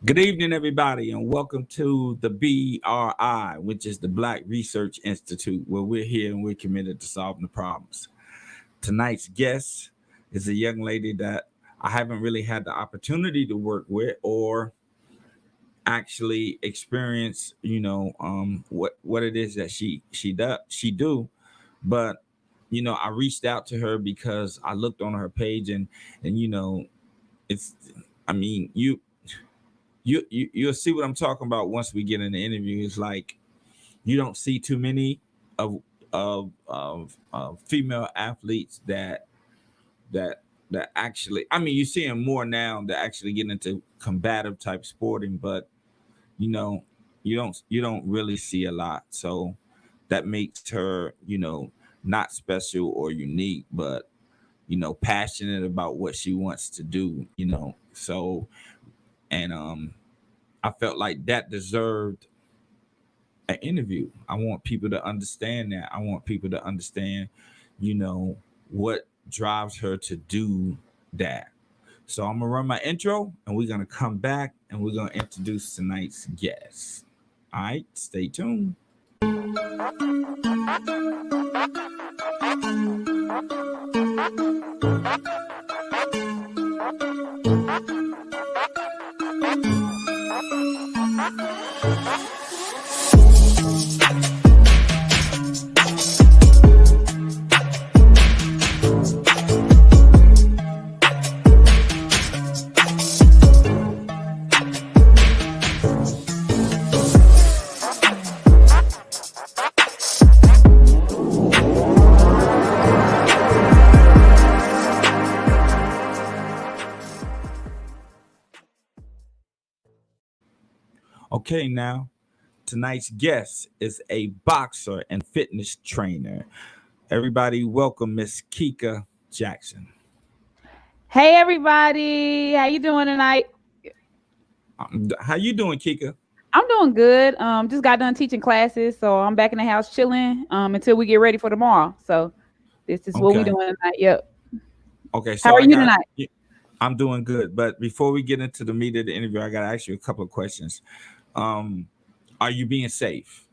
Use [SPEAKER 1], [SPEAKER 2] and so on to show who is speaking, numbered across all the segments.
[SPEAKER 1] Good evening, everybody, and welcome to the BRI, which is the Black Research Institute, where we're here and we're committed to solving the problems. Tonight's guest is a young lady that I haven't really had the opportunity to work with or actually experience, what it is that she do, but I reached out to her because I looked on her page and it's, I mean, you'll see what I'm talking about once we get in the interview. It's like you don't see too many of female athletes that actually. I mean, you're seeing more now that actually get into combative type sporting, but you don't really see a lot. So that makes her not special or unique, but passionate about what she wants to do. So and I felt like that deserved an interview. I want people to understand that. I want people to understand, what drives her to do that. So I'm gonna run my intro and we're gonna come back and we're gonna introduce tonight's guest. All right, stay tuned. Okay, now tonight's guest is a boxer and fitness trainer. Everybody, welcome Miss Kika Jackson.
[SPEAKER 2] Hey everybody, how you doing tonight?
[SPEAKER 1] How you doing, Kika?
[SPEAKER 2] I'm doing good. Just got done teaching classes, so I'm back in the house chilling until we get ready for tomorrow. So this is what we
[SPEAKER 1] Okay.
[SPEAKER 2] doing tonight. Yep.
[SPEAKER 1] Okay,
[SPEAKER 2] How
[SPEAKER 1] so
[SPEAKER 2] are
[SPEAKER 1] I
[SPEAKER 2] you
[SPEAKER 1] got.
[SPEAKER 2] tonight?
[SPEAKER 1] I'm doing good, but before we get into the meat of the interview, I got to ask you a couple of questions. Um, are you being safe?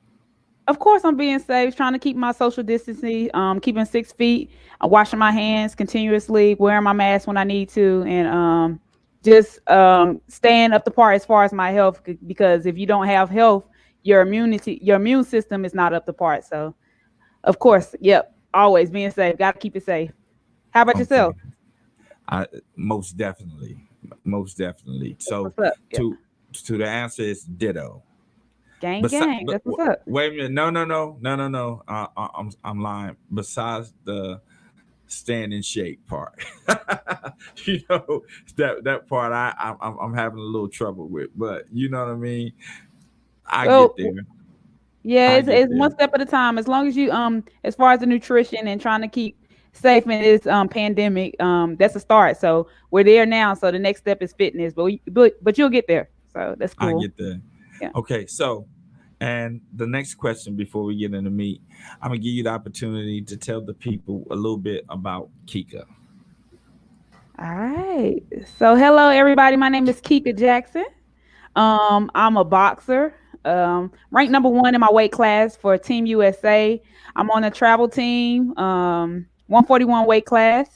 [SPEAKER 2] Of course, I'm being safe, trying to keep my social distancing, keeping 6 feet, washing my hands continuously, wearing my mask when I need to, and just staying up to par as far as my health. Because if you don't have health, your immune system is not up to par. So, of course, yep, always being safe. Got to keep it safe. How about
[SPEAKER 1] Okay,
[SPEAKER 2] yourself?
[SPEAKER 1] I most definitely, most definitely.
[SPEAKER 2] That's
[SPEAKER 1] So
[SPEAKER 2] what's up. Yeah.
[SPEAKER 1] to to the answer is ditto.
[SPEAKER 2] Gang,
[SPEAKER 1] Besi-
[SPEAKER 2] gang.
[SPEAKER 1] but
[SPEAKER 2] That's what's up.
[SPEAKER 1] wait a minute, no. I'm lying. Besides the staying in shape part, you know that part I'm having a little trouble with, but you know what I mean. I
[SPEAKER 2] Well,
[SPEAKER 1] get there.
[SPEAKER 2] yeah,
[SPEAKER 1] I get
[SPEAKER 2] it's
[SPEAKER 1] there.
[SPEAKER 2] one step at a time. As long as you as far as the nutrition and trying to keep safe in this pandemic, that's a start. So we're there now. So the next step is fitness, but you'll get there. So that's
[SPEAKER 1] I
[SPEAKER 2] cool.
[SPEAKER 1] get there.
[SPEAKER 2] Yeah.
[SPEAKER 1] Okay, so and the next question before we get into meat, I'm gonna give you the opportunity to tell the people a little bit about Kika.
[SPEAKER 2] All right. So hello everybody. My name is Kika Jackson. I'm a boxer. Ranked number one in my weight class for Team USA. I'm on a travel team, 141 weight class.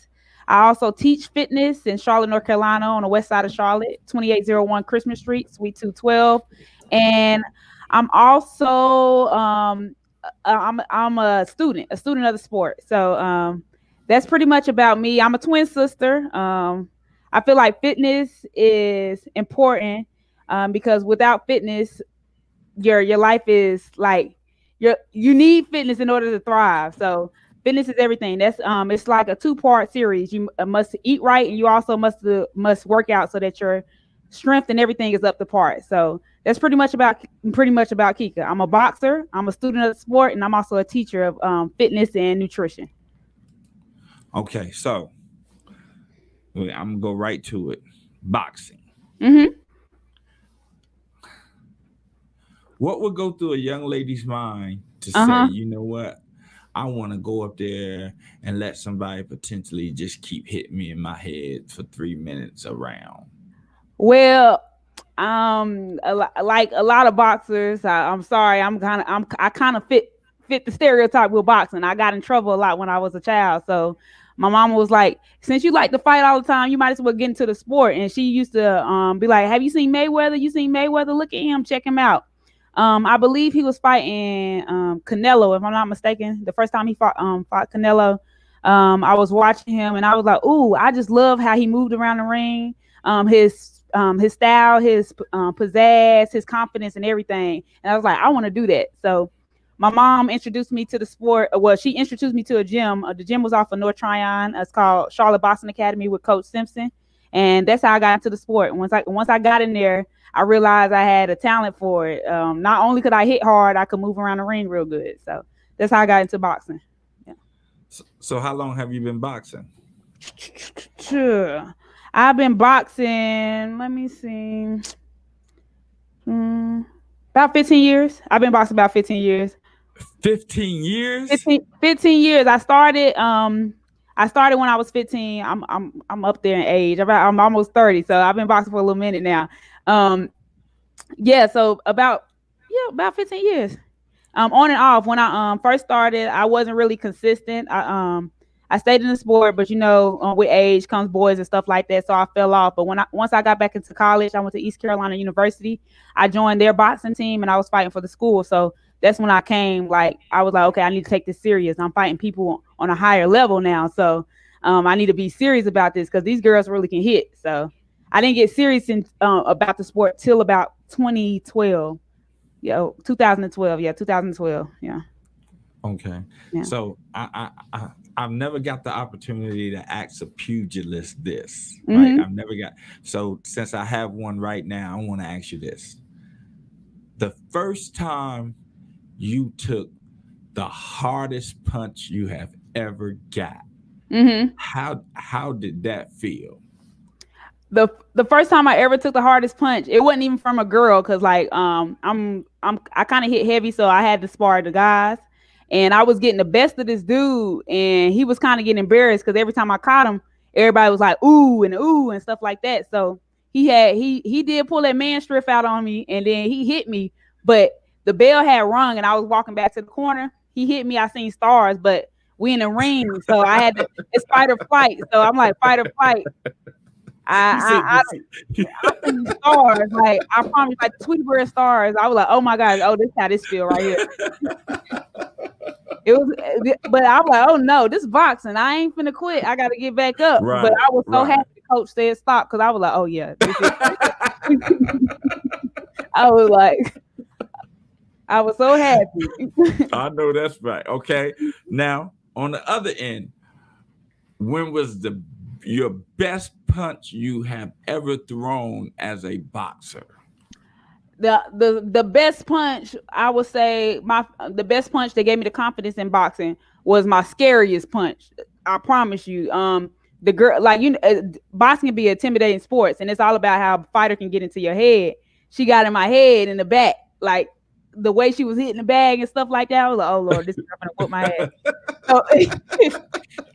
[SPEAKER 2] I also teach fitness in Charlotte, North Carolina, on the west side of Charlotte, 2801 Christmas Street, Suite 212. And I'm also I'm a student of the sport. So that's pretty much about me. I'm a twin sister. I feel like fitness is important because without fitness, your life is like you need fitness in order to thrive. So fitness is everything. That's it's like a two-part series. You must eat right, and you also must work out so that your strength and everything is up to par. So that's pretty much about Kika. I'm a boxer. I'm a student of the sport, and I'm also a teacher of fitness and nutrition.
[SPEAKER 1] Okay, so I'm gonna go right to it. Boxing.
[SPEAKER 2] Hmm.
[SPEAKER 1] What would go through a young lady's mind to
[SPEAKER 2] Uh
[SPEAKER 1] say,
[SPEAKER 2] huh.
[SPEAKER 1] you know what? I want to go up there and let somebody potentially just keep hitting me in my head for 3 minutes around.
[SPEAKER 2] Well, Like a lot of boxers, I'm sorry, I kind of fit the stereotype with boxing. I got in trouble a lot when I was a child, so my mama was like, since you like to fight all the time, you might as well get into the sport. And she used to be like, have you seen Mayweather? You seen Mayweather? Look at him, check him out. I believe he was fighting Canelo, if I'm not mistaken. The first time he fought Canelo, I was watching him and I was like, ooh, I just love how he moved around the ring. His style, his pizzazz, his confidence, and everything. And I was like, I want to do that. So my mom introduced me to the sport. Well, she introduced me to a gym. The gym was off of North Tryon. It's called Charlotte Boxing Academy with Coach Simpson, and that's how I got into the sport. Once I got in there, I realized I had a talent for it. Not only could I hit hard, I could move around the ring real good. So that's how I got into boxing. Yeah.
[SPEAKER 1] So how long have you been boxing?
[SPEAKER 2] Sure. I've been boxing. Let me see. About 15 years. I've been boxing about 15 years.
[SPEAKER 1] 15 years?
[SPEAKER 2] 15 years. I started when I was 15. I'm up there in age. I'm almost 30, so I've been boxing for a little minute now. Um, yeah, so about 15 years. On and off. When I first started, I wasn't really consistent. I stayed in the sport, but with age comes boys and stuff like that, so I fell off. But once I got back into college, I went to East Carolina University. I joined their boxing team, and I was fighting for the school. So that's when I was like, okay, I need to take this serious. I'm fighting people on a higher level now, so I need to be serious about this because these girls really can hit. So I didn't get serious about the sport till about 2012. Yeah, 2012. Yeah, 2012. Yeah.
[SPEAKER 1] Okay.
[SPEAKER 2] Yeah.
[SPEAKER 1] So I've never got the opportunity to ask a pugilist this, right?
[SPEAKER 2] Mm-hmm.
[SPEAKER 1] I've never got. So since I have one right now, I want to ask you this: the first time you took the hardest punch you have ever got,
[SPEAKER 2] Mm-hmm.
[SPEAKER 1] how did that feel?
[SPEAKER 2] The first time I ever took the hardest punch, it wasn't even from a girl because I kind of hit heavy, so I had to spar the guys, and I was getting the best of this dude, and he was kind of getting embarrassed because every time I caught him, everybody was like ooh and stuff like that. So he did pull that man strip out on me, and then he hit me, but the bell had rung, and I was walking back to the corner. He hit me. I seen stars, but we in the ring, so I had to. It's fight or flight. So I'm like fight or flight.
[SPEAKER 1] You said,
[SPEAKER 2] I I seen stars. Like I promise, like Tweety Bird stars. I was like, oh my god, oh this is how this feel right here. It was, but I was like, oh no, this boxing. I ain't finna quit. I got to get back up. But
[SPEAKER 1] right,
[SPEAKER 2] I was so
[SPEAKER 1] right.
[SPEAKER 2] happy the coach said stop because I was like, oh yeah, this is. I was like, I was so happy.
[SPEAKER 1] I know that's right. Okay. Now, on the other end, when was your best punch you have ever thrown as a boxer?
[SPEAKER 2] The best punch I would say the best punch that gave me the confidence in boxing was my scariest punch. I promise you. The girl boxing can be intimidating sports, and it's all about how a fighter can get into your head. She got in my head in the back, like the way she was hitting the bag and stuff like that. I was like, oh Lord, this is gonna whip my ass. So,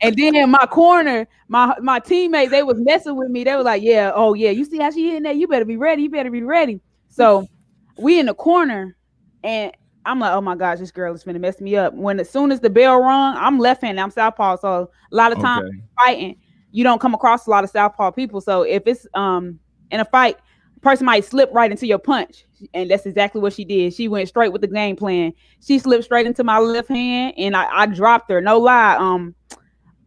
[SPEAKER 2] and then in my corner, my teammates, they was messing with me. They were like, yeah, oh yeah, you see how she hitting that? You better be ready. You better be ready. So we in the corner, and I'm like, oh my gosh, this girl is finna mess me up. As soon as the bell rung, I'm left-handed, I'm southpaw. So a lot of times
[SPEAKER 1] Okay.
[SPEAKER 2] fighting, you don't come across a lot of southpaw people. So if it's in a fight, a person might slip right into your punch. And that's exactly what she did. She went straight with the game plan. She slipped straight into my left hand, and I dropped her. No lie.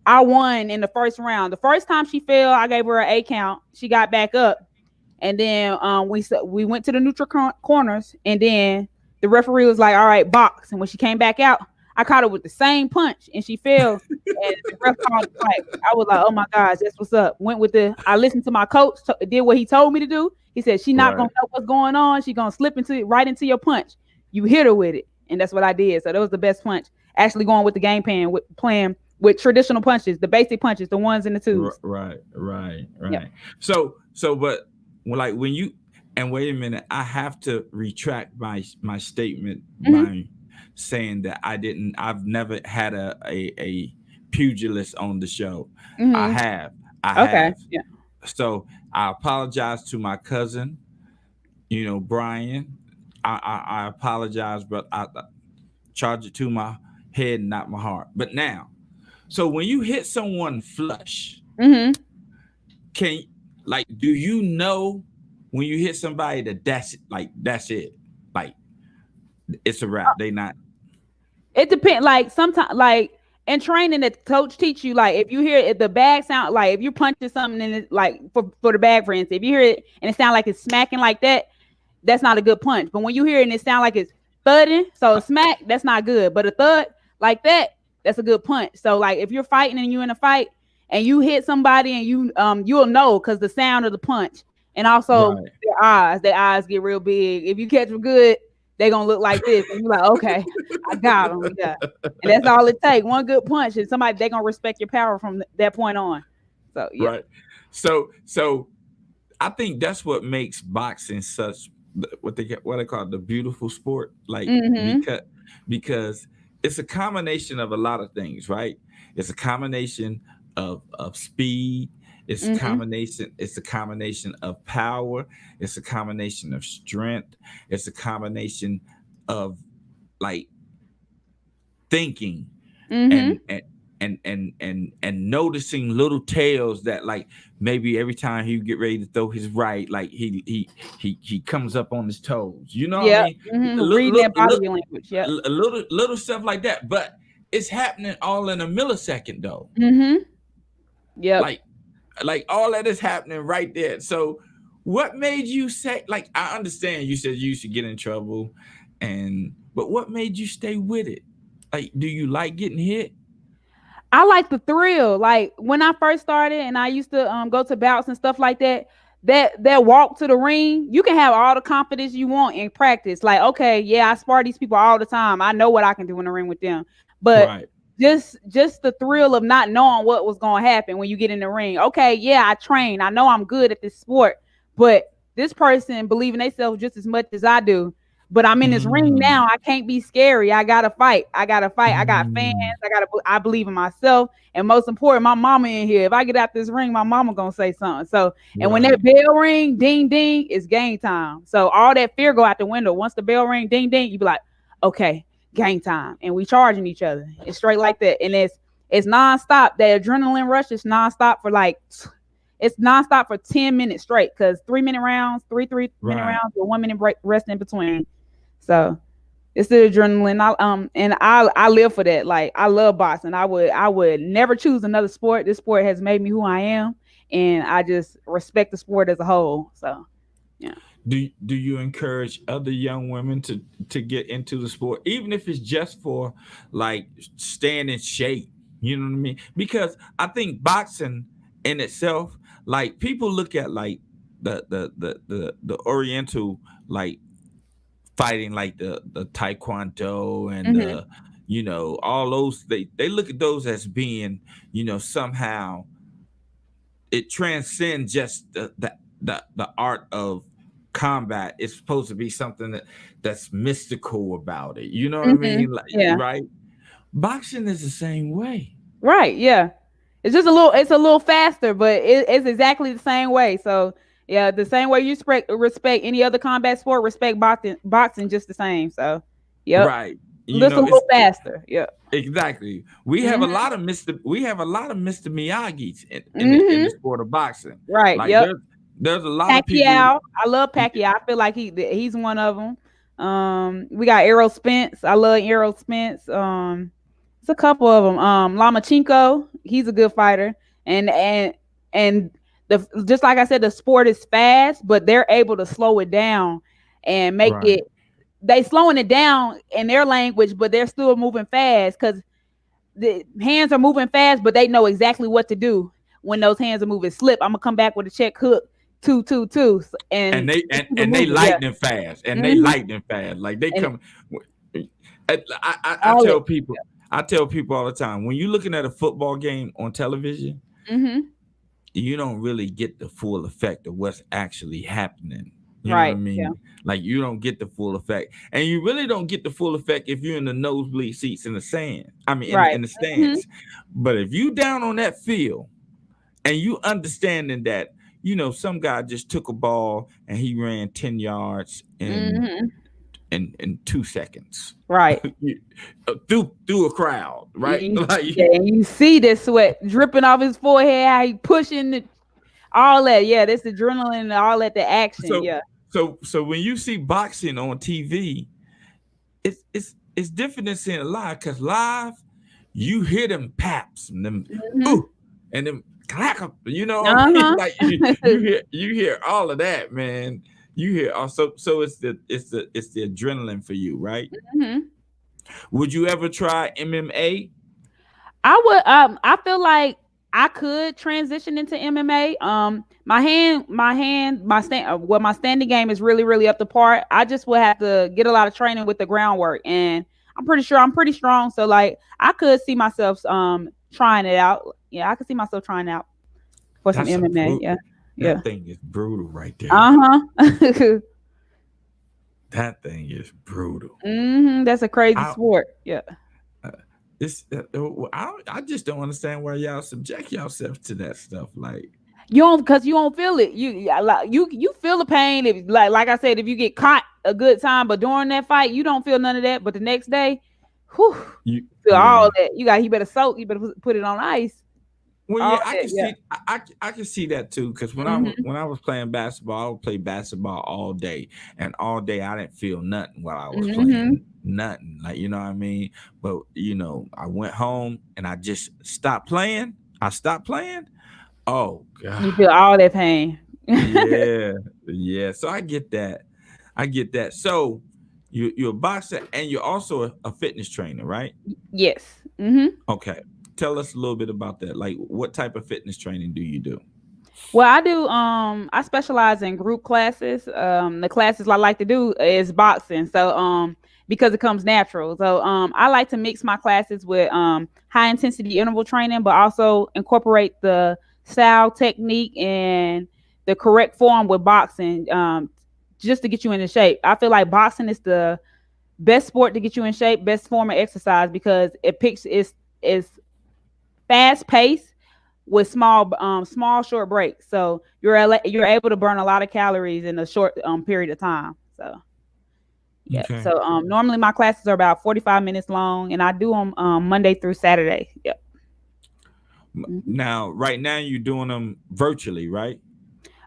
[SPEAKER 2] I won in the first round. The first time she fell, I gave her an A count. She got back up. And then we went to the neutral corners, and then the referee was like, all right, box. And when she came back out, I caught her with the same punch, and she fell. And the ref called the fight. I was like, oh my gosh, that's what's up. I listened to my coach, did what he told me to do. He said, she's not going to know what's going on. She's going to slip right into your punch. You hit her with it. And that's what I did. So that was the best punch. Actually going with the game plan, playing with traditional punches, the basic punches, the ones and the twos.
[SPEAKER 1] Right.
[SPEAKER 2] Yeah.
[SPEAKER 1] But when you, and wait a minute, I have to retract my statement by saying that I've never had a pugilist on the show. I have.
[SPEAKER 2] Okay. Yeah.
[SPEAKER 1] So I apologize to my cousin Brian, I apologize, but I charge it to my head, not my heart. But now, so when you hit someone flush,
[SPEAKER 2] Mm-hmm.
[SPEAKER 1] can like do you know when you hit somebody that that's it, like it's a wrap? They not
[SPEAKER 2] It depends. Like sometimes, like in training, the coach teach you like if you hear it, the bag sound like if you're punching something in it, like for the bag, for instance, if you hear it and it sound like it's smacking like that, that's not a good punch. But when you hear it and it sound like it's thudding, so a smack, that's not good. But a thud like that, that's a good punch. So like if you're fighting and you're in a fight and you hit somebody and you'll know because the sound of the punch and also
[SPEAKER 1] right,
[SPEAKER 2] their eyes get real big. If you catch them good, they're gonna look like this, and you're like, okay, I got them. Yeah, and that's all it takes. One good punch, and somebody they're gonna respect your power from that point on. So yeah.
[SPEAKER 1] right. So I think that's what makes boxing such what they call the beautiful sport. Like
[SPEAKER 2] Mm-hmm.
[SPEAKER 1] because it's a combination of a lot of things, right? It's a combination of speed.
[SPEAKER 2] Mm-hmm.
[SPEAKER 1] It's a combination of power. It's a combination of strength. It's a combination of like thinking
[SPEAKER 2] Mm-hmm.
[SPEAKER 1] and and noticing little tales that like maybe every time he get ready to throw his right, like he comes up on his toes. You know what I
[SPEAKER 2] Yep.
[SPEAKER 1] mean?
[SPEAKER 2] Mm-hmm.
[SPEAKER 1] Look
[SPEAKER 2] Reading
[SPEAKER 1] look
[SPEAKER 2] that
[SPEAKER 1] look
[SPEAKER 2] body language. Yep.
[SPEAKER 1] little stuff like that, but it's happening all in a millisecond though.
[SPEAKER 2] Mm-hmm. Yep.
[SPEAKER 1] Like all that is happening right there. So what made you say, like, I understand you said you used to get in trouble, and but what made you stay with it? Like, do you like getting hit?
[SPEAKER 2] I like the thrill. Like when I first started and I used to go to bouts and stuff like that, that walk to the ring, you can have all the confidence you want in practice. Like, okay, yeah, I spar these people all the time. I know what I can do in the ring with them. But
[SPEAKER 1] Right.
[SPEAKER 2] just the thrill of not knowing what was going to happen when you get in the ring. Okay, yeah, I train. I know I'm good at this sport, but this person believe in themselves just as much as I do. But I'm in this ring
[SPEAKER 1] Mm,
[SPEAKER 2] now. I can't be scary. I gotta fight. I gotta fight. I got fans.
[SPEAKER 1] mm,
[SPEAKER 2] I believe in myself. And most important, my mama in here. If I get out this ring, my mama gonna say something. So, and when that
[SPEAKER 1] right.
[SPEAKER 2] bell ring, ding ding, it's game time. So all that fear go out the window. Once the bell ring, ding ding, you be like, okay, game time, and we charging each other. It's straight like that, and it's nonstop. The adrenaline rush is nonstop for like it's nonstop for 10 minutes straight. Cause 3 minute rounds, three minute
[SPEAKER 1] Right.
[SPEAKER 2] rounds with 1 minute break rest in between. So it's the adrenaline. I live for that. Like I love boxing. I would never choose another sport. This sport has made me who I am, and I just respect the sport as a whole. So yeah.
[SPEAKER 1] Do you encourage other young women to get into the sport, even if it's just for like staying in shape? You know what I mean? Because I think boxing in itself, like people look at like the Oriental like fighting, like the Taekwondo and
[SPEAKER 2] Hmm.
[SPEAKER 1] the all those, they look at those as being somehow it transcends just the art of combat. It's supposed to be something that's mystical about it. You know what I
[SPEAKER 2] Hmm.
[SPEAKER 1] mean? Like,
[SPEAKER 2] Yeah.
[SPEAKER 1] right? Boxing is the same way.
[SPEAKER 2] Right. Yeah. It's just it's a little faster, but it's exactly the same way. So yeah, the same way you respect any other combat sport, respect boxing just the same. So yep,
[SPEAKER 1] Right.
[SPEAKER 2] just a little faster. Yep.
[SPEAKER 1] Exactly. We have a
[SPEAKER 2] Hmm.
[SPEAKER 1] lot of Mr. Miyagi's in the
[SPEAKER 2] Hmm.
[SPEAKER 1] sport of boxing.
[SPEAKER 2] Right.
[SPEAKER 1] Like
[SPEAKER 2] Yep.
[SPEAKER 1] there's a lot of people.
[SPEAKER 2] Pacquiao. I love Pacquiao. I feel like he's one of them. We got Errol Spence. I love Errol Spence. It's a couple of them. Lomachenko. He's a good fighter. And the just like I said, the sport is fast, but they're able to slow it down and make
[SPEAKER 1] Right.
[SPEAKER 2] it. They slowing it down in their language, but they're still moving fast because the hands are moving fast, but they know exactly what to do when those hands are moving. Slip. I'm gonna come back with a check hook, two, two, two,
[SPEAKER 1] and
[SPEAKER 2] and
[SPEAKER 1] they
[SPEAKER 2] just
[SPEAKER 1] and,
[SPEAKER 2] keep it
[SPEAKER 1] and they
[SPEAKER 2] moving. Yeah.
[SPEAKER 1] lightning fast, and they
[SPEAKER 2] Hmm.
[SPEAKER 1] lightning fast, like they
[SPEAKER 2] And
[SPEAKER 1] come. I
[SPEAKER 2] all it.
[SPEAKER 1] tell people, all the time, when you're looking at a football game on television,
[SPEAKER 2] Hmm.
[SPEAKER 1] you don't really get the full effect of what's actually happening. You know what I
[SPEAKER 2] Right. Yeah.
[SPEAKER 1] mean? Like you don't get the full effect, and you really don't get the full effect if you're in the nosebleed seats in the sand. I mean, in
[SPEAKER 2] Right.
[SPEAKER 1] in the
[SPEAKER 2] Hmm.
[SPEAKER 1] stands. But if you down on that field and you understanding that some guy just took a ball and he ran 10 yards
[SPEAKER 2] Mhm.
[SPEAKER 1] in 2 seconds.
[SPEAKER 2] Right.
[SPEAKER 1] Through a crowd, right? Like
[SPEAKER 2] Yeah, and you see the sweat dripping off his forehead, how he pushing all that. Yeah, this adrenaline and all that, the action.
[SPEAKER 1] so
[SPEAKER 2] Yeah.
[SPEAKER 1] so when you see boxing on TV, it's different than seeing it live, because live you hear them paps and them
[SPEAKER 2] Mhm.
[SPEAKER 1] ooh and them clack up, you know what I mean?
[SPEAKER 2] Uh-huh.
[SPEAKER 1] Like you hear all of that, man. You hear also, so it's the adrenaline for you, right?
[SPEAKER 2] Mhm.
[SPEAKER 1] Would you ever try MMA?
[SPEAKER 2] I would I feel like I could transition into MMA. My standing game is really really up to par. I just would have to get a lot of training with the groundwork, and I'm pretty sure I'm pretty strong, so like I could see myself trying it out. Yeah, I could see myself trying out for some
[SPEAKER 1] That's a
[SPEAKER 2] MMA.
[SPEAKER 1] brute.
[SPEAKER 2] Yeah. Yeah.
[SPEAKER 1] That thing is brutal right there.
[SPEAKER 2] Uh-huh.
[SPEAKER 1] That thing is brutal.
[SPEAKER 2] That's a crazy
[SPEAKER 1] I
[SPEAKER 2] sport. Yeah.
[SPEAKER 1] uh, I just don't understand why y'all subject yourself to that stuff. Like,
[SPEAKER 2] You don't, because you don't feel it. You yeah, like you feel the pain if like I said, if you get caught a good time, but during that fight you don't feel none of that. But the next day, whew,
[SPEAKER 1] you
[SPEAKER 2] feel all
[SPEAKER 1] yeah.
[SPEAKER 2] that. You better soak. You better put it on ice.
[SPEAKER 1] Well,
[SPEAKER 2] All
[SPEAKER 1] yeah, I
[SPEAKER 2] that.
[SPEAKER 1] can
[SPEAKER 2] Yeah.
[SPEAKER 1] see I can see that too. Because when I was
[SPEAKER 2] Hmm.
[SPEAKER 1] when I was playing basketball, I would play basketball all day, and all day I didn't feel nothing while I was
[SPEAKER 2] Hmm.
[SPEAKER 1] playing, nothing. Like, you know what I mean. But I went home and I just stopped playing. I stopped playing. Oh
[SPEAKER 2] You
[SPEAKER 1] God,
[SPEAKER 2] feel all that pain.
[SPEAKER 1] yeah, yeah. So I get that. I get that. So you're a boxer and you're also a fitness trainer, right?
[SPEAKER 2] Yes. Hmm.
[SPEAKER 1] Okay. Tell us a little bit about that. Like, what type of fitness training do you do?
[SPEAKER 2] Well, I do. I specialize in group classes. The classes I like to do is boxing. So, because it comes natural. So, I like to mix my classes with high intensity interval training, but also incorporate the style, technique, and the correct form with boxing. Just to get you into shape. I feel like boxing is the best sport to get you in shape, best form of exercise because it picks is fast paced with small short breaks. So you're able to burn a lot of calories in a short period of time. So yeah.
[SPEAKER 1] Okay.
[SPEAKER 2] So normally my classes are about 45 minutes long, and I do them Monday through Saturday. Yep. Mhm.
[SPEAKER 1] Now, right now, you're doing them virtually, right?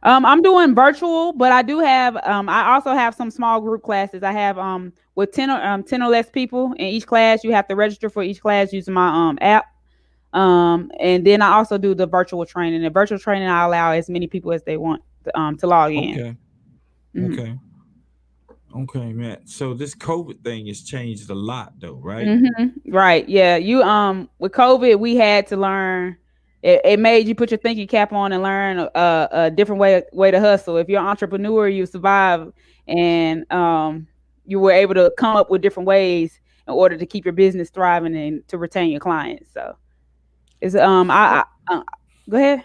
[SPEAKER 2] I'm doing virtual, but I do have I also have some small group classes. I have with 10 or less people in each class. You have to register for each class using my app. And then I also do the virtual training. The virtual training I allow as many people as they want to log in.
[SPEAKER 1] Okay.
[SPEAKER 2] Hmm.
[SPEAKER 1] Okay. Okay, man. So this COVID thing has changed a lot, though, right?
[SPEAKER 2] Right. Yeah. You with COVID, we had to learn. It made you put your thinking cap on and learn a different way to hustle. If you're an entrepreneur, you survive, and you were able to come up with different ways in order to keep your business thriving and to retain your clients. So it's
[SPEAKER 1] Well,
[SPEAKER 2] go ahead.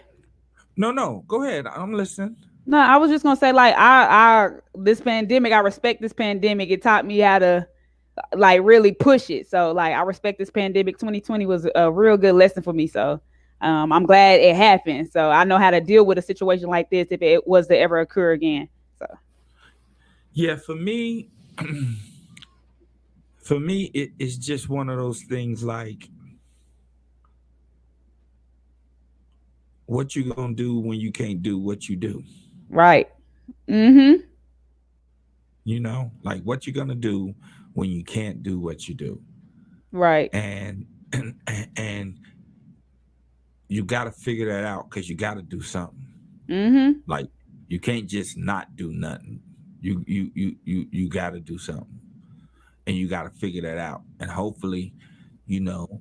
[SPEAKER 1] no, no. Go ahead. I'm listening.
[SPEAKER 2] No, I was just gonna say like I this pandemic, I respect this pandemic. It taught me how to like really push it. So like I respect this pandemic. 2020 was a real good lesson for me. So I'm glad it happened. So I know how to deal with a situation like this if it was to ever occur again. So
[SPEAKER 1] Yeah, for me, it's just one of those things. Like, what you gonna do when you can't do what you do?
[SPEAKER 2] right. Mm-hmm.
[SPEAKER 1] Like, what you gonna do when you can't do what you do?
[SPEAKER 2] Right.
[SPEAKER 1] And and you got to figure that out, because you got to do something.
[SPEAKER 2] Mm-hmm.
[SPEAKER 1] Like, you can't just not do nothing. You got to do something, and you got to figure that out. And hopefully, you know,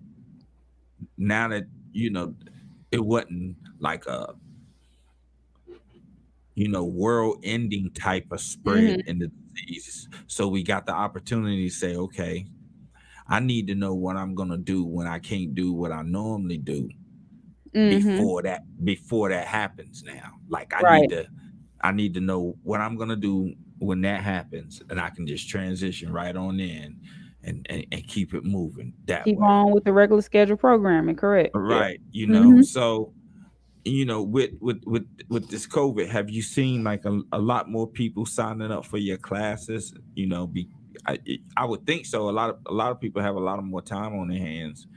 [SPEAKER 1] now that it wasn't like a world-ending type of spread
[SPEAKER 2] Mm-hmm.
[SPEAKER 1] in the disease, so we got the opportunity to say, okay, I need to know what I'm gonna do when I can't do what I normally do
[SPEAKER 2] Mm-hmm.
[SPEAKER 1] before that happens. Now, like, I need
[SPEAKER 2] Right.
[SPEAKER 1] to I need to know what I'm gonna do when that happens, and I can just transition right on in and keep it moving that
[SPEAKER 2] Keep
[SPEAKER 1] way.
[SPEAKER 2] on with the regular schedule programming. Correct. Yeah.
[SPEAKER 1] Right.
[SPEAKER 2] Mm-hmm.
[SPEAKER 1] So with this COVID, have you seen like a lot more people signing up for your classes? I, I would think so. A lot of people have a lot of more time on their hands,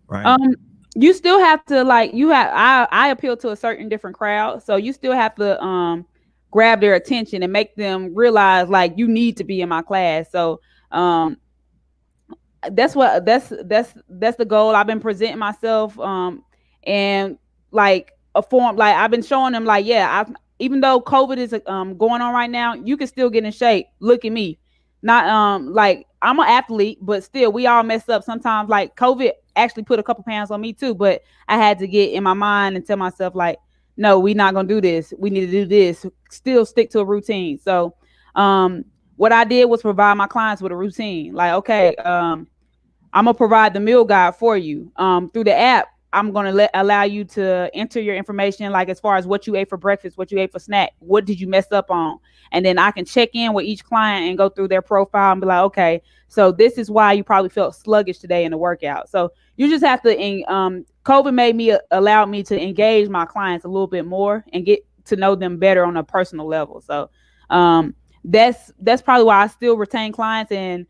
[SPEAKER 1] right?
[SPEAKER 2] Um, you still have to like you have I appeal to a certain different crowd, so you still have to grab their attention and make them realize like you need to be in my class. So that's the goal. I've been presenting myself and like a form like I've been showing them like yeah, I even though COVID is going on right now, you can still get in shape. Look at me. Not like I'm an athlete, but still we all mess up sometimes. Like COVID actually put a couple pounds on me too, but I had to get in my mind and tell myself like no, we're not gonna do this. We need to do this. Still stick to a routine. So what I did was provide my clients with a routine. Like, okay, I'm gonna provide the meal guide for you. Through the app, I'm gonna allow you to enter your information, like as far as what you ate for breakfast, what you ate for snack, what did you mess up on, and then I can check in with each client and go through their profile and be like, okay, so this is why you probably felt sluggish today in the workout. So you just have to. COVID made me allow me to engage my clients a little bit more and get to know them better on a personal level. So that's probably why I still retain clients and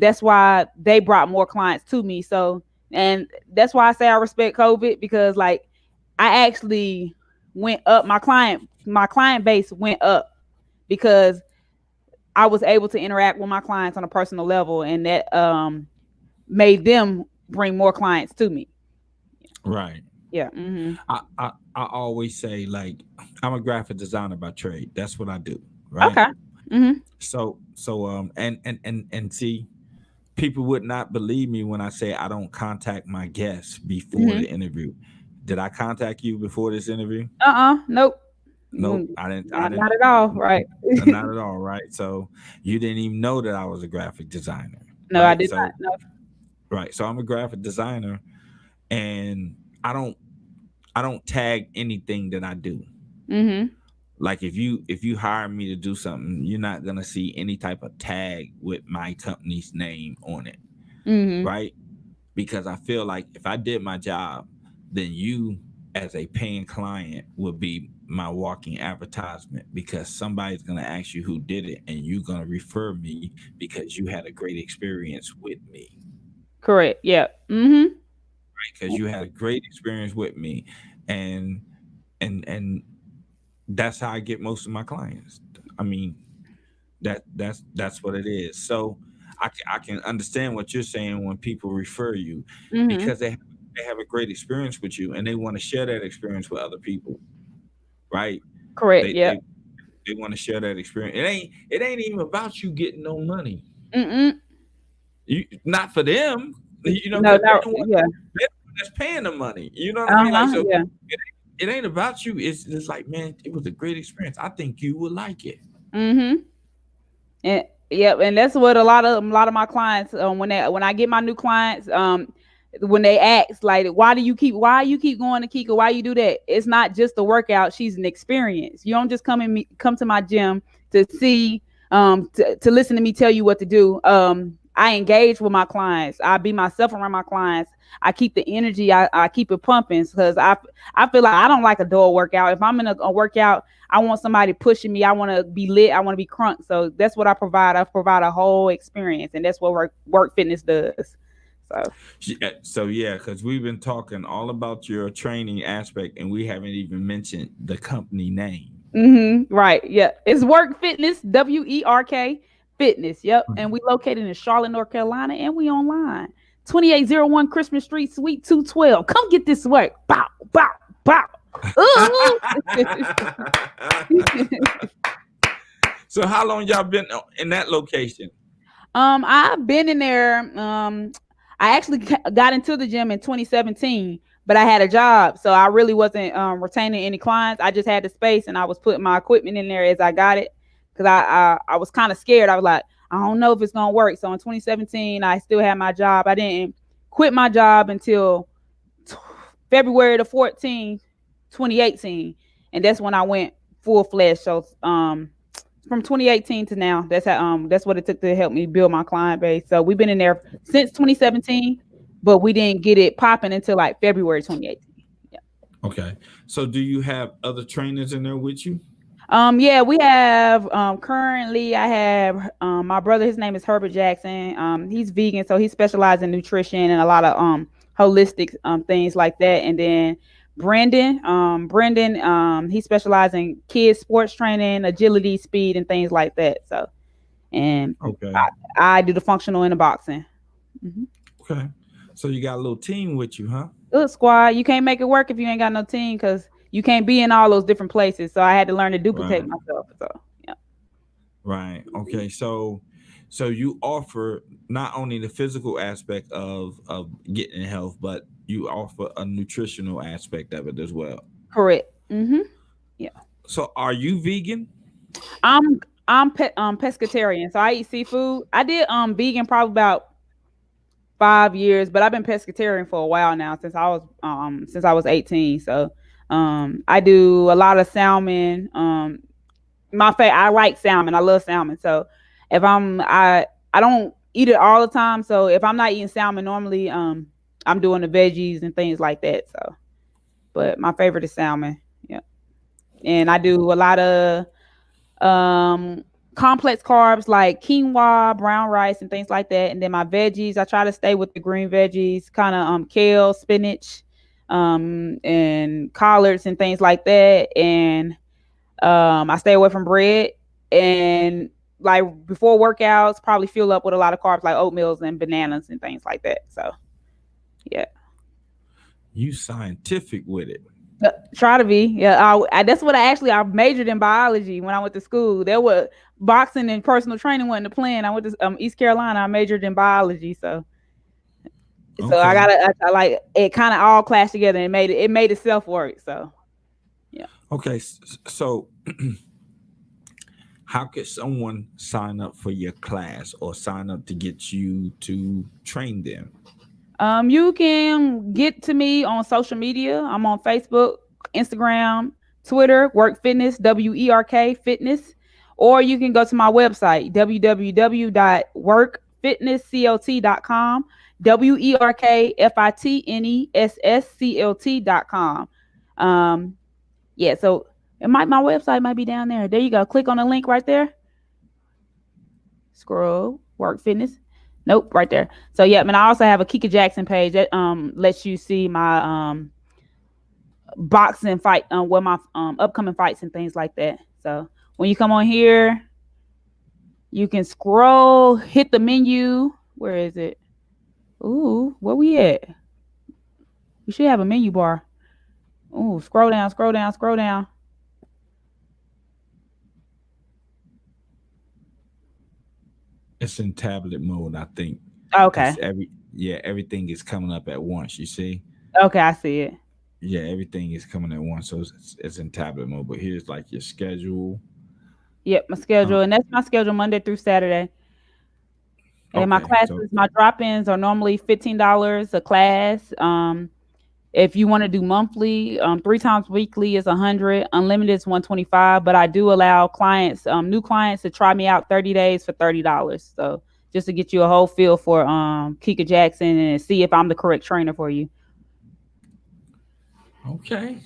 [SPEAKER 2] that's why they brought more clients to me. So and that's why I say I respect COVID because like I actually went up my client base went up because I was able to interact with my clients on a personal level and that made them bring more clients to me.
[SPEAKER 1] Right.
[SPEAKER 2] Yeah. Mm-hmm.
[SPEAKER 1] I always say like I'm a graphic designer by trade. That's what I do. Right.
[SPEAKER 2] Okay. Mm-hmm.
[SPEAKER 1] And see, people would not believe me when I say I don't contact my guests before
[SPEAKER 2] Mm-hmm.
[SPEAKER 1] the interview. Did I contact you before this interview?
[SPEAKER 2] Nope.
[SPEAKER 1] Nope, I didn't. I
[SPEAKER 2] Not
[SPEAKER 1] didn't.
[SPEAKER 2] at all. Right.
[SPEAKER 1] Not at all. Right. So you didn't even know that I was a graphic designer.
[SPEAKER 2] No, I
[SPEAKER 1] Right.
[SPEAKER 2] did not.
[SPEAKER 1] So right. So I'm a graphic designer, and I don't. I don't tag anything that I do.
[SPEAKER 2] No. Mm-hmm.
[SPEAKER 1] Like if you hire me to do something, you're not gonna see any type of tag with my company's name on it,
[SPEAKER 2] Mm-hmm.
[SPEAKER 1] right? Because I feel like if I did my job, then you as a paying client would be my walking advertisement because somebody's gonna ask you who did it and you're gonna refer me because you had a great experience with me.
[SPEAKER 2] Correct. Yeah. Mm-hmm.
[SPEAKER 1] Because you had a great experience with me. And and that's how I get most of my clients. I mean, that's what it is. So I can understand what you're saying when people refer you
[SPEAKER 2] Mm-hmm.
[SPEAKER 1] because they have a great experience with you and they want to share that experience with other people, right?
[SPEAKER 2] Correct.
[SPEAKER 1] They
[SPEAKER 2] Yeah.
[SPEAKER 1] they they want to share that experience. It ain't even about you getting no money.
[SPEAKER 2] Mm-mm.
[SPEAKER 1] You not for them,
[SPEAKER 2] No.
[SPEAKER 1] because
[SPEAKER 2] No. Yeah.
[SPEAKER 1] they're the one that's paying the money. You know what I mean? Like
[SPEAKER 2] Uh-huh.
[SPEAKER 1] so,
[SPEAKER 2] Yeah.
[SPEAKER 1] it ain't about you. It's just like, man, it was a great experience. I think you would like it.
[SPEAKER 2] Mm-hmm. And yep, and that's what a lot of my clients when I get my new clients when they ask like why you keep going to Kika, why you do that, it's not just a workout, she's an experience. You don't just come to my gym to see to listen to me tell you what to do. I engage with my clients, I be myself around my clients, I keep the energy, I keep it pumping because I feel like I don't like a dull workout. If I'm in a workout, I want somebody pushing me. I want to be lit. I want to be crunk. So that's what I provide. I provide a whole experience, and that's what work fitness does. So
[SPEAKER 1] So yeah, because we've been talking all about your training aspect, and we haven't even mentioned the company name.
[SPEAKER 2] right, yeah, it's Work Fitness, WERK Fitness. Yep, and we located in Charlotte, North Carolina, and we online 2801 Christmas Street, Suite 212. Come get this work. Bow, bow, bow. Ooh.
[SPEAKER 1] So how long y'all been in that location?
[SPEAKER 2] I've been in there. I actually got into the gym in 2017, but I had a job, so I really wasn't retaining any clients. I just had the space, and I was putting my equipment in there as I got it because I was kind of scared. I was like, I don't know if it's gonna work. So in 2017, I still had my job. I didn't quit my job until February the 14th, 2018, and that's when I went full fledged. So from 2018 to now, that's what it took to help me build my client base. So we've been in there since 2017, but we didn't get it popping until like February 2018. Yeah.
[SPEAKER 1] Okay. So do you have other trainers in there with you?
[SPEAKER 2] Yeah, we have currently I have my brother, his name is Herbert Jackson. He's vegan, so he specializes in nutrition and a lot of holistic things like that. And then Brendan, he specializes in kids sports training, agility, speed, and things like that. So and
[SPEAKER 1] Okay.
[SPEAKER 2] I, I do the functional and the boxing. Hmm.
[SPEAKER 1] Okay. So you got a little team with you, huh?
[SPEAKER 2] Good squad. You can't make it work if you ain't got no team because you can't be in all those different places. So I had to learn to duplicate
[SPEAKER 1] Right.
[SPEAKER 2] myself. So yeah.
[SPEAKER 1] Right. Okay. So you offer not only the physical aspect of getting health, but you offer a nutritional aspect of it as well.
[SPEAKER 2] Correct. Mm-hmm. Yeah.
[SPEAKER 1] So are you vegan?
[SPEAKER 2] I'm pescatarian, so I eat seafood. I did vegan probably about 5 years, but I've been pescatarian for a while now since I was 18. So I do a lot of salmon. I like salmon. I love salmon. So if I don't eat it all the time. So if I'm not eating salmon normally, I'm doing the veggies and things like that. So but my favorite is salmon. Yeah. And I do a lot of um complex carbs like quinoa, brown rice, and things like that. And then my veggies, I try to stay with the green veggies, kind of kale, spinach, and collards and things like that. And I stay away from bread and like before workouts, probably fill up with a lot of carbs like oatmeals and bananas and things like that. So yeah.
[SPEAKER 1] You scientific with it.
[SPEAKER 2] Try to be. Yeah, that's what I majored in biology when I went to school. There was boxing and personal training wasn't the plan. I went to East Carolina. I majored in biology, so I
[SPEAKER 1] Okay.
[SPEAKER 2] got I like it. Kind of all clashed together and made itself work. So yeah.
[SPEAKER 1] Okay. So how could someone sign up for your class or sign up to get you to train them?
[SPEAKER 2] You can get to me on social media. I'm on Facebook, Instagram, Twitter, Work Fitness, WERK Fitness, or you can go to my website, www.workfitnessclt.com, WERKFITNESSCLT.com. Yeah, so my website might be down there. There you go. Click on the link right there. Scroll, Work Fitness. Nope, right there. So yeah, and I also have a Kika Jackson page that lets you see my boxing fight where my upcoming fights and things like that. So when you come on here, you can scroll, hit the menu. Where is it? Ooh, where we at? We should have a menu bar. Ooh, scroll down, scroll down, scroll down.
[SPEAKER 1] It's in tablet mode, I think,
[SPEAKER 2] Okay.
[SPEAKER 1] because everything is coming up at once. You see,
[SPEAKER 2] Okay, I see it.
[SPEAKER 1] yeah, everything is coming at once, so it's in tablet mode. But here's like your schedule.
[SPEAKER 2] Yep, my
[SPEAKER 1] Uh,
[SPEAKER 2] schedule, and that's my schedule Monday through Saturday. And my
[SPEAKER 1] okay, so
[SPEAKER 2] classes, my drop-ins are normally $15 a class. If you want to do monthly, 3 times weekly is 100. Unlimited is 125. But I do allow clients, new clients, to try me out 30 days for $30. So just to get you a whole feel for Kika Jackson and see if I'm the correct trainer for you.
[SPEAKER 1] okay,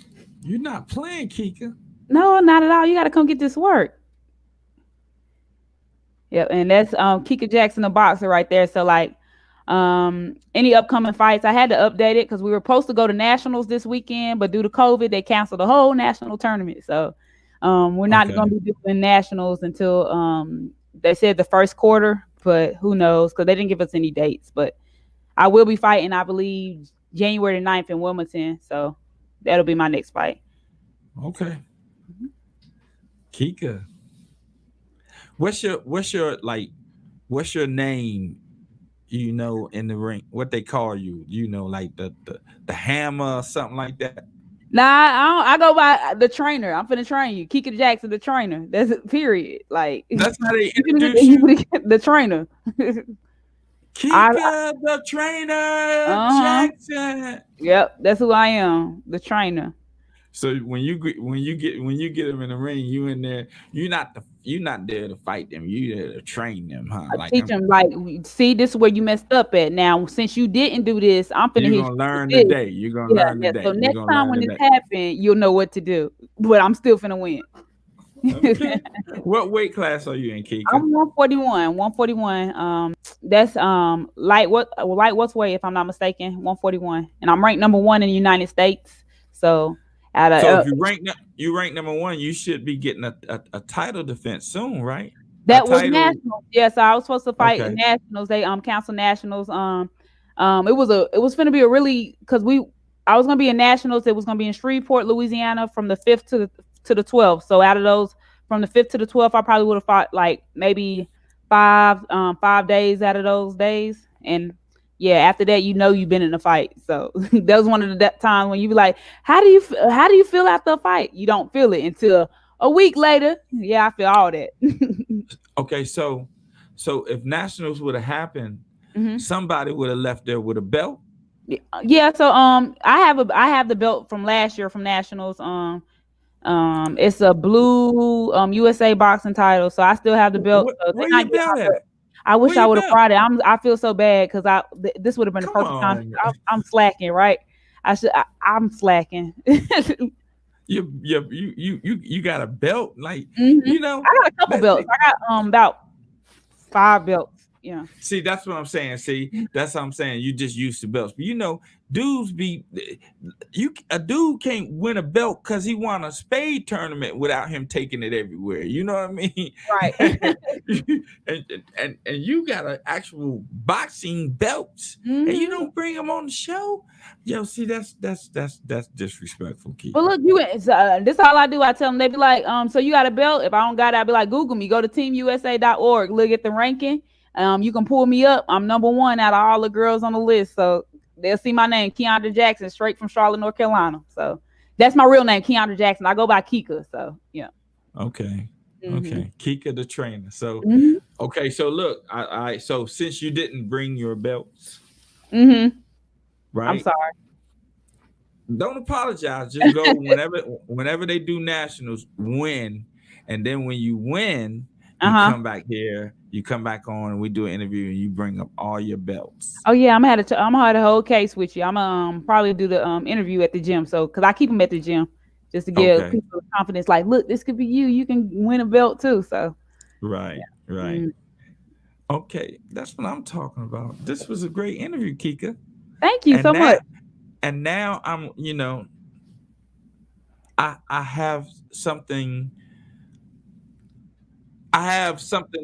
[SPEAKER 1] you're not playing, Kika.
[SPEAKER 2] No, not at all. You got to come get this work. Yep, and that's Kika Jackson, the boxer, right there. So like, any upcoming fights, I had to update it because we were supposed to go to nationals this weekend, but due to COVID, they canceled the whole national tournament. So, we're not going
[SPEAKER 1] Okay,
[SPEAKER 2] to be doing nationals until they said the first quarter, but who knows? Because they didn't give us any dates. But I will be fighting, I believe, January the 9th in Wilmington. So that'll be my next fight.
[SPEAKER 1] okay, Kika. What's your name? You know, in the ring, what they call you? You know, like the hammer or something like that.
[SPEAKER 2] Nah, I go by the trainer. I'm finna train you, Kika Jackson, the trainer. That's it, period. Like
[SPEAKER 1] That's how they
[SPEAKER 2] you finna
[SPEAKER 1] introduce you.
[SPEAKER 2] get the trainer. I
[SPEAKER 1] Kika the trainer
[SPEAKER 2] uh huh.
[SPEAKER 1] Jackson.
[SPEAKER 2] Yep, that's who I am, the trainer.
[SPEAKER 1] So when you get them in the ring, you in there. You're not there to fight them. You there to train them, huh?
[SPEAKER 2] I
[SPEAKER 1] Like
[SPEAKER 2] teach them like, see, this is where you messed up at. Now, since you didn't do this, I'm finna
[SPEAKER 1] you're
[SPEAKER 2] hit
[SPEAKER 1] gonna
[SPEAKER 2] you with
[SPEAKER 1] learn
[SPEAKER 2] this.
[SPEAKER 1] today. You're gonna
[SPEAKER 2] Yeah,
[SPEAKER 1] learn
[SPEAKER 2] yeah.
[SPEAKER 1] today.
[SPEAKER 2] So
[SPEAKER 1] You're
[SPEAKER 2] next
[SPEAKER 1] gonna
[SPEAKER 2] time
[SPEAKER 1] learn
[SPEAKER 2] when this
[SPEAKER 1] today.
[SPEAKER 2] happens, you'll know what to do. But I'm still finna win.
[SPEAKER 1] Okay. What weight class are you in, Kika?
[SPEAKER 2] I'm 141, 141. That's light what's weight if I'm not mistaken, 141, and I'm ranked number one in the United States. So out of
[SPEAKER 1] So if you rank number one, you should be getting a title defense soon, right? A
[SPEAKER 2] that was
[SPEAKER 1] title.
[SPEAKER 2] nationals. Yes, I was supposed to fight in
[SPEAKER 1] Okay.
[SPEAKER 2] nationals. They council nationals. It was gonna be a really because we I was gonna be in nationals. It was gonna be in Shreveport, Louisiana, from the fifth to the 12th. So out of those, from the fifth to the 12th, I probably would have fought like maybe 5 days out of those days. And yeah, after that, you've been in a fight. So that was one of the times when you be like, how do you feel after a fight? You don't feel it until a week later. Yeah, I feel all that.
[SPEAKER 1] Okay. So if nationals would have happened,
[SPEAKER 2] Hmm.
[SPEAKER 1] somebody would have left there with a belt.
[SPEAKER 2] Yeah, so I have the belt from last year from nationals. It's a blue USA boxing title, so I still have the belt. So they're
[SPEAKER 1] Where
[SPEAKER 2] not
[SPEAKER 1] your
[SPEAKER 2] getting my
[SPEAKER 1] belt
[SPEAKER 2] belt.
[SPEAKER 1] at?
[SPEAKER 2] I
[SPEAKER 1] Where
[SPEAKER 2] wish I
[SPEAKER 1] your
[SPEAKER 2] would have
[SPEAKER 1] belt?
[SPEAKER 2] brought it. I feel so bad because this would have been the
[SPEAKER 1] Come
[SPEAKER 2] perfect time.
[SPEAKER 1] on.
[SPEAKER 2] I'm slacking, right? I'm slacking.
[SPEAKER 1] You got a belt, like
[SPEAKER 2] I got a couple
[SPEAKER 1] let's
[SPEAKER 2] belts.
[SPEAKER 1] see.
[SPEAKER 2] I got about 5 belts. Yeah.
[SPEAKER 1] See, that's what I'm saying. See, that's what I'm saying. You just used to belts, but dudes be you. A dude can't win a belt because he won a spade tournament without him taking it everywhere. You know what I mean?
[SPEAKER 2] Right.
[SPEAKER 1] And you got an actual boxing belts, and you
[SPEAKER 2] Hmm.
[SPEAKER 1] don't bring them on the show. Yo, see, that's disrespectful,
[SPEAKER 2] But
[SPEAKER 1] Kika.
[SPEAKER 2] look, this all I do. I tell them, they be like, so you got a belt? If I don't got it, I be like, Google me. Go to teamusa.org. Look at the ranking. You can pull me up. I'm number one out of all the girls on the list. So they'll see my name, Kika Jackson, straight from Charlotte, North Carolina. So that's my real name, Kika Jackson. I go by Kika. So yeah.
[SPEAKER 1] Okay.
[SPEAKER 2] Hmm.
[SPEAKER 1] Okay. Kika the trainer. So
[SPEAKER 2] Hmm.
[SPEAKER 1] okay, so look, so since you didn't bring your belts,
[SPEAKER 2] Hmm. I'm
[SPEAKER 1] right?
[SPEAKER 2] sorry.
[SPEAKER 1] Don't apologize. Just go whenever they do nationals, win. And then when you win,
[SPEAKER 2] Uh
[SPEAKER 1] you
[SPEAKER 2] huh.
[SPEAKER 1] come back here, you come back on and we do an interview and you bring up all your belts.
[SPEAKER 2] Oh yeah, I'm gonna have a whole case with you. I'm gonna probably do the interview at the gym. So because I keep them at the gym just to give
[SPEAKER 1] Okay.
[SPEAKER 2] people confidence. Like, look, this could be you. You can win a belt too. So
[SPEAKER 1] Right.
[SPEAKER 2] yeah.
[SPEAKER 1] Right. Okay. That's what I'm talking about. This was a great interview, Kika.
[SPEAKER 2] Thank you
[SPEAKER 1] And
[SPEAKER 2] so much.
[SPEAKER 1] now I'm, I have something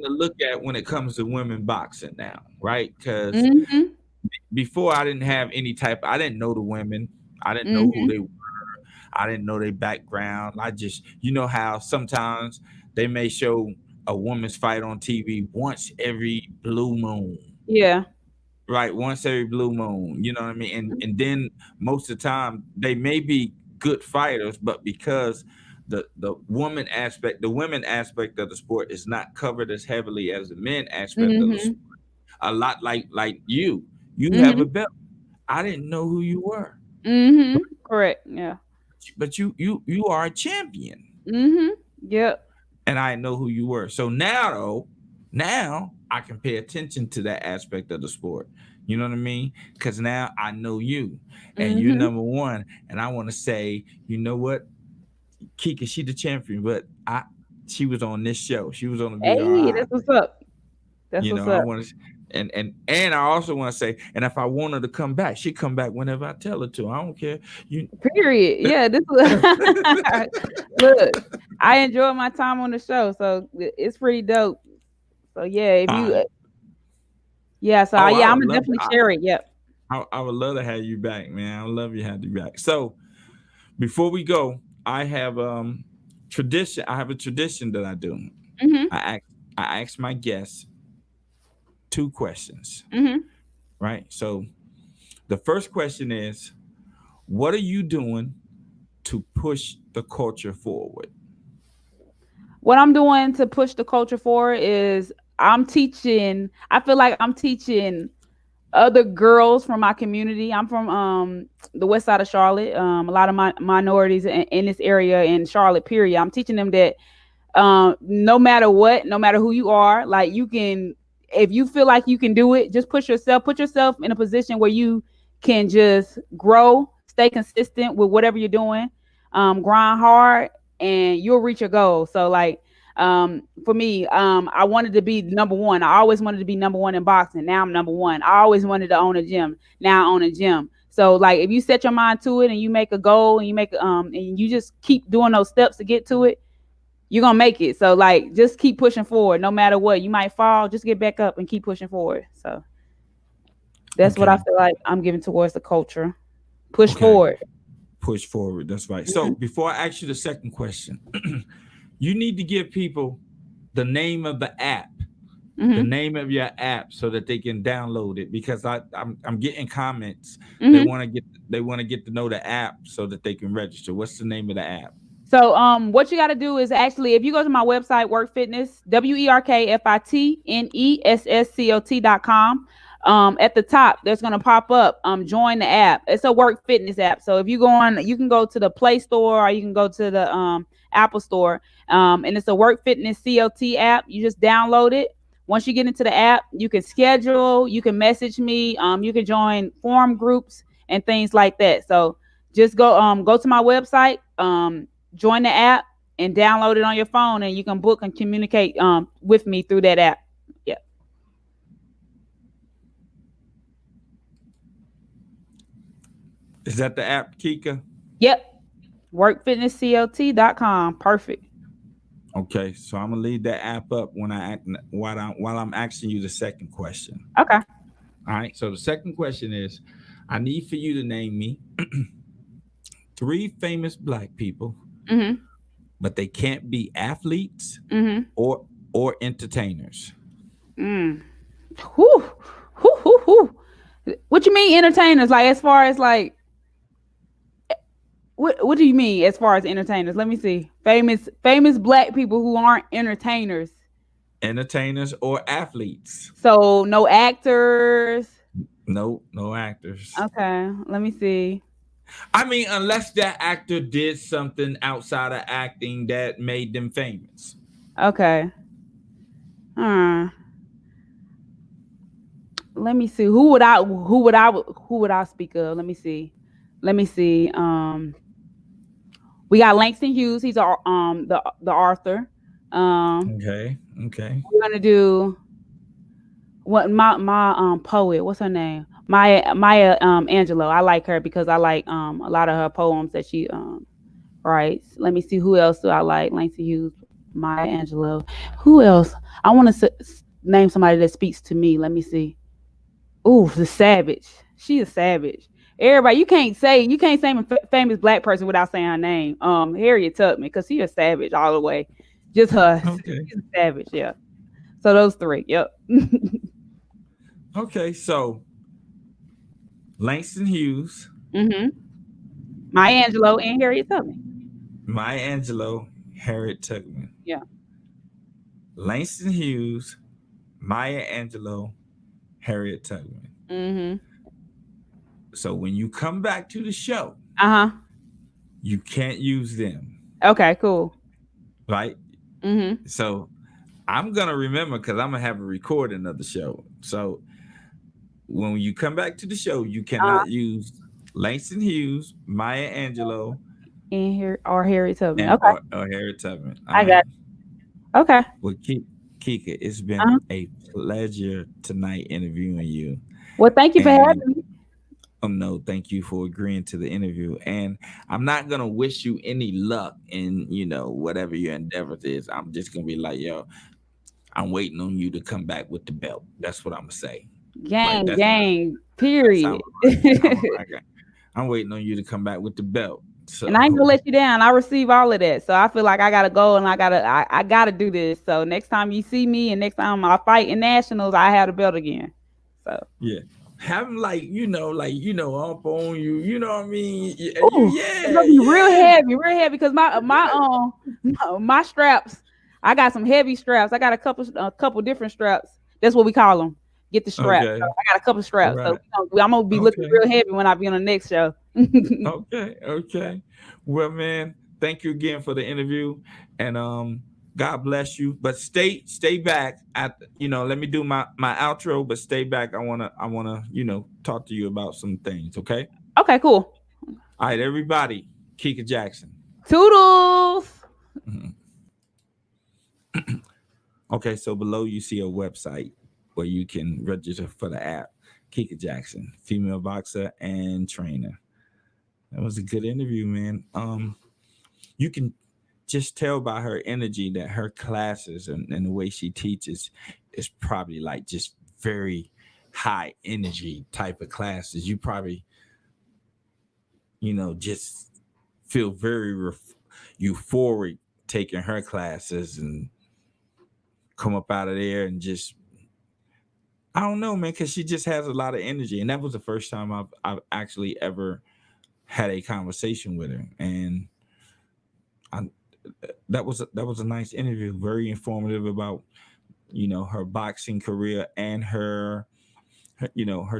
[SPEAKER 1] to look at when it comes to women boxing now, right? Because
[SPEAKER 2] Hmm.
[SPEAKER 1] before I didn't know the women. I didn't know who
[SPEAKER 2] Hmm.
[SPEAKER 1] they were. I didn't know their background. I just, you know how sometimes they may show a woman's fight on TV once every blue moon,
[SPEAKER 2] Yeah.
[SPEAKER 1] right? Once every blue moon, you know what I mean? And then most of the time they may be good fighters, but because the women aspect of the sport is not covered as heavily as the men aspect of the sport.
[SPEAKER 2] Hmm.
[SPEAKER 1] A lot like you have a
[SPEAKER 2] Hmm.
[SPEAKER 1] belt. I didn't know who you were,
[SPEAKER 2] Hmm. Correct. Yeah.
[SPEAKER 1] but you are a champion,
[SPEAKER 2] Hmm. Yep.
[SPEAKER 1] and I know who you were. So now though, now I can pay attention to that aspect of the sport. You know what I mean? Because now I know you, and you're
[SPEAKER 2] Hmm.
[SPEAKER 1] number one. And I want to say, you know what, Kika, she the champion, but she was on this show. She was on the
[SPEAKER 2] Hey,
[SPEAKER 1] BRI.
[SPEAKER 2] that's what's up. That's
[SPEAKER 1] You
[SPEAKER 2] what's
[SPEAKER 1] know, I
[SPEAKER 2] up.
[SPEAKER 1] want to, and I also want to say, and if I want her to come back, she come back whenever I tell her to. I don't care. You,
[SPEAKER 2] Period. Yeah. This look. I enjoyed my time on the show, so it's pretty dope. So yeah, if you
[SPEAKER 1] I,
[SPEAKER 2] yeah, so
[SPEAKER 1] oh, I
[SPEAKER 2] yeah, I'm
[SPEAKER 1] would
[SPEAKER 2] gonna
[SPEAKER 1] love
[SPEAKER 2] definitely
[SPEAKER 1] to.
[SPEAKER 2] share it. Yep.
[SPEAKER 1] I would love to have you back, man. I would love you to have you back. So before we go, I have tradition. I have a tradition that I do.
[SPEAKER 2] Mhm.
[SPEAKER 1] I ask I ask my guests two questions,
[SPEAKER 2] Mhm.
[SPEAKER 1] right? So the first question is, what are you doing to push the culture forward?
[SPEAKER 2] What I'm doing to push the culture forward is I'm teaching. I feel like I'm teaching other girls from my community. I'm from the west side of Charlotte. A lot of my minorities in this area in Charlotte. Period. I'm teaching them that no matter what, no matter who you are, like you can, if you feel like you can do it, just put yourself in a position where you can just grow, stay consistent with whatever you're doing, grind hard, and you'll reach your goal. So like for me, I wanted to be number one. I always wanted to be number one in boxing. Now I'm number one. I always wanted to own a gym. Now I own a gym. So like if you set your mind to it and you make a goal and you make and you just keep doing those steps to get to it, you're gonna make it. So like just keep pushing forward no matter what. You might fall, just get back up and keep pushing forward. So that's what I
[SPEAKER 1] Okay.
[SPEAKER 2] feel like I'm giving towards the culture. Push
[SPEAKER 1] Okay.
[SPEAKER 2] forward.
[SPEAKER 1] Push forward. That's right. So
[SPEAKER 2] Mhm.
[SPEAKER 1] before I ask you the second question, you need to give people the name of the app, the
[SPEAKER 2] Mhm.
[SPEAKER 1] name of your app, so that they can download it. Because I'm getting comments. They
[SPEAKER 2] Mhm.
[SPEAKER 1] want to get they want to get to know the app so that they can register. What's the name of the app?
[SPEAKER 2] So what you got to do is actually if you go to my website Work Fitness WERKFITNESSCOT.com, at the top there's going to pop up join the app. It's a Work Fitness app. So if you go on, you can go to the Play Store or you can go to the Apple Store, and it's a Work Fitness COT app. You just download it. Once you get into the app, you can schedule, you can message me, you can join forum groups and things like that. So just go to my website, join the app and download it on your phone, and you can book and communicate with me through that app. Yeah.
[SPEAKER 1] Is that the app, Kika?
[SPEAKER 2] Yep. Workfitnesscot.com. Perfect.
[SPEAKER 1] Okay, so I'm gonna leave that app up when while I'm asking you the second question.
[SPEAKER 2] Okay.
[SPEAKER 1] All right. So the second question is, I need for you to name me three famous black people,
[SPEAKER 2] Mm-hmm.
[SPEAKER 1] but they can't be athletes
[SPEAKER 2] Mm-hmm.
[SPEAKER 1] or entertainers.
[SPEAKER 2] Mm. Whew. Whew, whew, whew. What you mean entertainers? Like as far as like what do you mean as far as entertainers? Let me see. Famous black people who aren't entertainers.
[SPEAKER 1] Entertainers or athletes?
[SPEAKER 2] So no actors.
[SPEAKER 1] No, no actors.
[SPEAKER 2] Okay. Let me see.
[SPEAKER 1] I mean, unless that actor did something outside of acting that made them famous.
[SPEAKER 2] Okay. Hmm. Let me see. Who would I speak of? Let me see. Let me see. We got Langston Hughes. He's the author. Um,
[SPEAKER 1] Okay. Okay.
[SPEAKER 2] we're gonna do what my poet. What's her name? Maya Angelou. I like her because I like a lot of her poems that she writes. Let me see who else do I like. Langston Hughes, Maya Angelou. Who else? I want to name somebody that speaks to me. Let me see. Ooh, the savage. She is savage. Everybody, you can't say a famous black person without saying her name. Harriet Tubman, because she a savage all the way. Just her.
[SPEAKER 1] Okay.
[SPEAKER 2] She's a savage. Yeah. So those three. Yep.
[SPEAKER 1] Okay. So Langston Hughes,
[SPEAKER 2] Mm-hmm. Maya Angelou and Harriet Tubman.
[SPEAKER 1] Maya Angelou, Harriet Tubman.
[SPEAKER 2] Yeah.
[SPEAKER 1] Langston Hughes, Maya Angelou, Harriet Tubman.
[SPEAKER 2] Mm-hmm.
[SPEAKER 1] So when you come back to the show,
[SPEAKER 2] Uh-huh.
[SPEAKER 1] you can't use them,
[SPEAKER 2] Okay. Cool.
[SPEAKER 1] right?
[SPEAKER 2] Mm-hmm.
[SPEAKER 1] So I'm gonna remember because I'm gonna have a recording of the show. So when you come back to the show, you
[SPEAKER 2] Uh-huh.
[SPEAKER 1] cannot use Langston Hughes, Maya Angelou,
[SPEAKER 2] And here or Harriet Tubman.
[SPEAKER 1] and
[SPEAKER 2] Okay.
[SPEAKER 1] or Harriet Tubman. All
[SPEAKER 2] I
[SPEAKER 1] right.
[SPEAKER 2] got you. Okay.
[SPEAKER 1] Well, Kika, it's been
[SPEAKER 2] Uh-huh.
[SPEAKER 1] a pleasure tonight interviewing you.
[SPEAKER 2] Well, thank you for
[SPEAKER 1] And
[SPEAKER 2] having me.
[SPEAKER 1] no, thank you for agreeing to the interview. And I'm not gonna wish you any luck in whatever your endeavors is. I'm just gonna be like, yo, I'm waiting on you to come back with the belt. That's what I'm gonna say. Like
[SPEAKER 2] Gang,
[SPEAKER 1] that's
[SPEAKER 2] gang.
[SPEAKER 1] that's how
[SPEAKER 2] Period.
[SPEAKER 1] I'm waiting on you to come back with the belt.
[SPEAKER 2] And I ain't gonna
[SPEAKER 1] So
[SPEAKER 2] let you down. I receive all of that. So I feel like I gotta go and I gotta do this. So next time you see me and next time I fight in nationals, I have the belt again. So
[SPEAKER 1] yeah. Have them up on you. You know what I mean?
[SPEAKER 2] ooh, it's
[SPEAKER 1] Yeah,
[SPEAKER 2] gonna be
[SPEAKER 1] yeah.
[SPEAKER 2] real heavy because my straps, I got some heavy straps. I got a couple different straps. That's what we call them. get the strap. So
[SPEAKER 1] Okay.
[SPEAKER 2] I got a couple
[SPEAKER 1] All
[SPEAKER 2] straps. So
[SPEAKER 1] right.
[SPEAKER 2] I'm gonna be looking
[SPEAKER 1] Okay.
[SPEAKER 2] real heavy when I be on the next show.
[SPEAKER 1] Okay. Okay. Well, man, thank you again for the interview, and God bless you. But stay back at let me do my outro, but stay back. I wanna talk to you about some things. Okay.
[SPEAKER 2] Okay, cool.
[SPEAKER 1] All right, everybody. Kika Jackson.
[SPEAKER 2] Toodles.
[SPEAKER 1] Mhm. Okay, so below you see a website where you can register for the app. Kika Jackson, female boxer and trainer. That was a good interview, man. You can just tell by her energy that her classes and the way she teaches is probably like just very high energy type of classes. You probably, just feel very euphoric taking her classes and come up out of there and just I don't know, man, because she just has a lot of energy, and that was the first time I've actually ever had a conversation with her, and I, that was a nice interview, very informative about her boxing career and her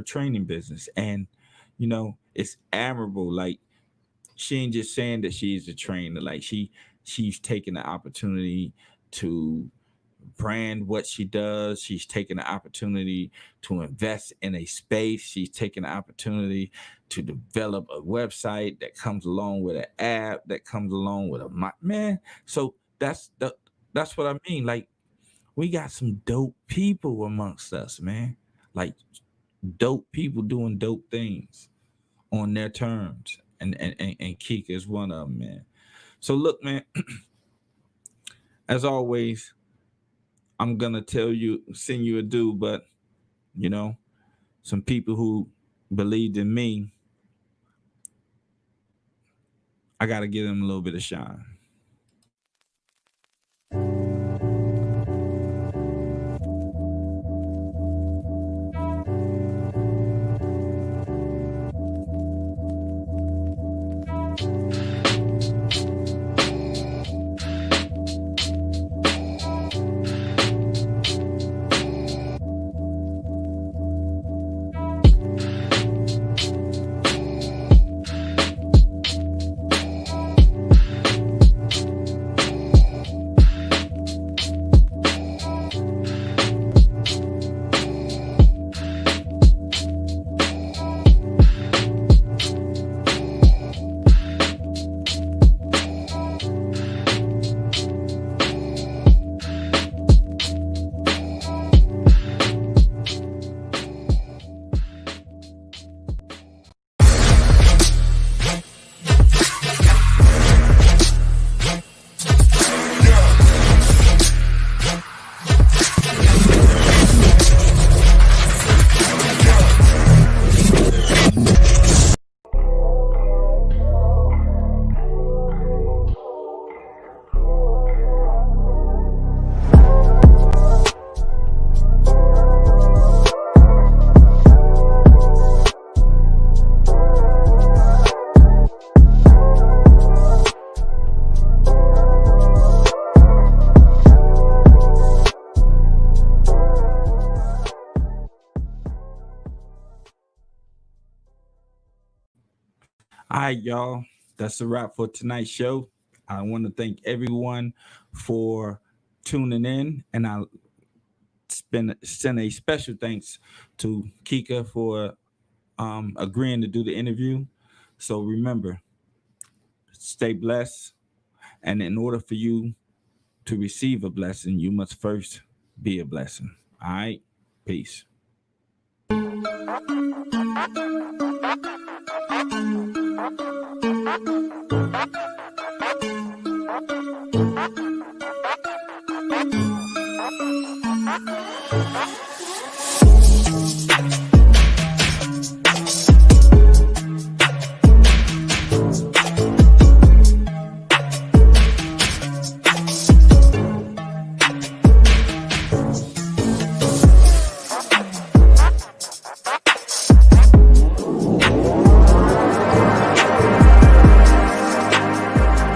[SPEAKER 1] training business, and it's admirable. Like she ain't just saying that she's a trainer, like she's taking the opportunity to brand what she does. She's taking the opportunity to invest in a space. She's taking the opportunity to develop a website that comes along with an app that comes along with man. So that's what I mean. Like we got some dope people amongst us, man. Like dope people doing dope things on their terms. And Kika is one of them, man. So look, man, as always, I'm gonna send you a do, but some people who believed in me, I gotta give them a little bit of shine. All right, y'all. That's a wrap for tonight's show. I want to thank everyone for tuning in, and I send a special thanks to Kika for agreeing to do the interview. So remember, stay blessed, and in order for you to receive a blessing, you must first be a blessing. All right, peace.